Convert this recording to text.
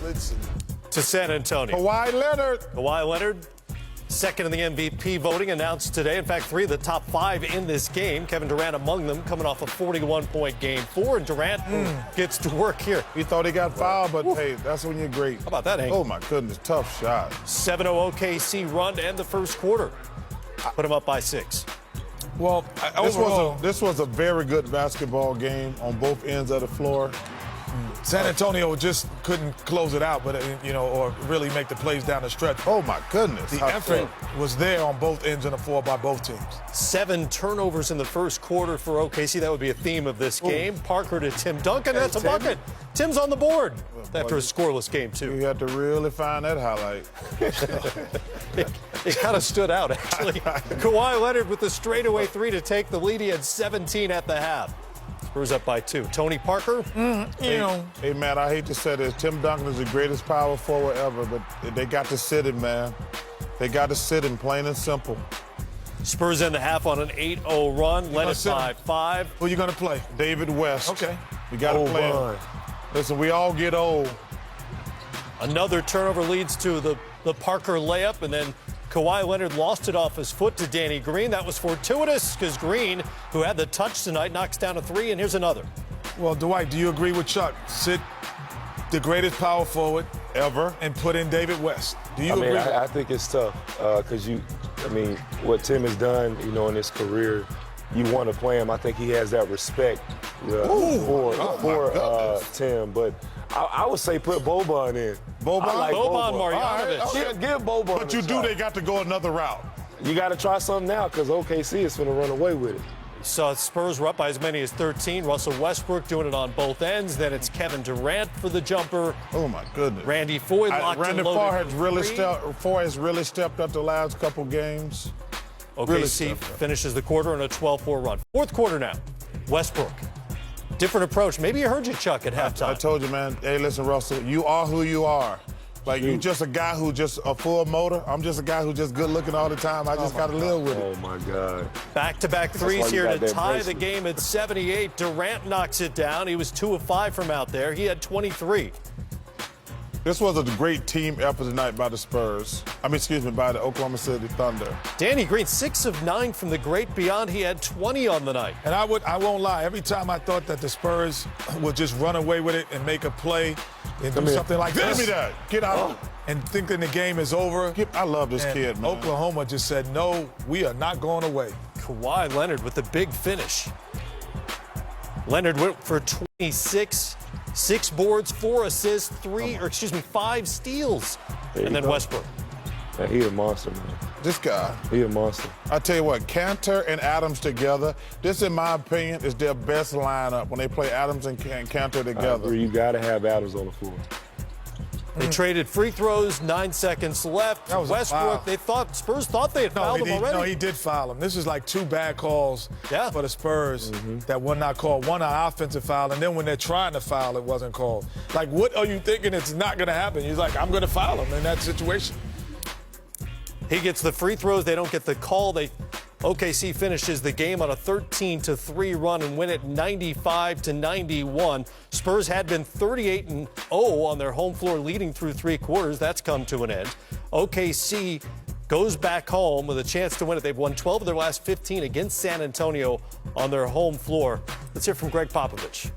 Listen. To San Antonio. Kawhi Leonard, second in the MVP voting, announced today. In fact, 3 of the top 5 in this game. Kevin Durant among them, coming off a 41-point game 4, and Durant gets to work here. He thought he got fouled, but hey, that's when you're great. How about that, Hank? Oh my goodness, tough shot. 7-0 OKC run to end the first quarter. Put him up by 6. Well, this was a very good basketball game on both ends of the floor. San Antonio just couldn't close it out, but or really make the plays down the stretch. Oh my goodness! The effort was there on both ends of the floor by both teams. 7 turnovers in the first quarter for OKC. That would be a theme of this game. Parker to Tim Duncan. That's a bucket. Tim's on the board after a scoreless game too. You had to really find that highlight. It kind of stood out actually. Kawhi Leonard with the straightaway 3 to take the lead. He had 17 at the half. Spurs up by 2. Tony Parker. Hey, man, I hate to say this. Tim Duncan is the greatest power forward ever, but they got to sit him, man. They got to sit him, plain and simple. Spurs end the half on an 8-0 run, led it by 5. Who are you going to play? David West. Okay. You got to play him. Listen, we all get old. Another turnover leads to the Parker layup, and then Kawhi Leonard lost it off his foot to Danny Green. That was fortuitous because Green, who had the touch tonight, knocks down a 3, and here's another. Well, Dwight, do you agree with Chuck? Sit the greatest power forward ever and put in David West. Do you agree? I think it's tough because what Tim has done, in his career, you want to play him. I think he has that respect for Tim, but I would say put Boban in. Boban? I like Boban Boban. Marjanovic. Right, give Boban But you do, they got to go another route. You got to try something now because OKC is going to run away with it. So Spurs were up by as many as 13. Russell Westbrook doing it on both ends. Then it's Kevin Durant for the jumper. Oh, my goodness. Randy Foye locked Randy and loaded. Foye has really stepped up the last couple games. OKC finishes the quarter on a 12-4 run. Fourth quarter now. Westbrook. Different approach. Maybe you heard you, Chuck, at halftime. I told you, man. Hey, listen, Russell, you are who you are. Like, you just a guy who just a full motor. I'm just a guy who just good looking all the time. I just got to live with it. Oh, my God. Back-to-back threes here to tie the game at 78. Durant knocks it down. He was 2 of 5 from out there. He had 23. This was a great team effort tonight by the Spurs. By the Oklahoma City Thunder. Danny Green, 6 of 9 from the great beyond. He had 20 on the night. And I won't lie. Every time I thought that the Spurs would just run away with it and make a play and do something like this. Give me that. Get out. And thinking the game is over. I love this kid, man. Oklahoma just said, no, we are not going away. Kawhi Leonard with the big finish. Leonard went for 26. 6 boards, 4 assists, 5 steals. And then Westbrook. Yeah, he a monster, man. This guy. He a monster. I tell you what, Cantor and Adams together, this, in my opinion, is their best lineup when they play Adams and Cantor together. You got to have Adams on the floor. They traded free throws, 9 seconds left. That was Westbrook, Spurs thought they had fouled him already. No, he did foul him. This is like 2 bad calls for the Spurs that were not called. One, an offensive foul, and then when they're trying to foul, it wasn't called. Like, what are you thinking it's not going to happen? He's like, I'm going to foul him in that situation. He gets the free throws. They don't get the call. OKC finishes the game on a 13-3 run and win it 95-91. Spurs had been 38-0 on their home floor, leading through 3 quarters. That's come to an end. OKC goes back home with a chance to win it. They've won 12 of their last 15 against San Antonio on their home floor. Let's hear from Greg Popovich.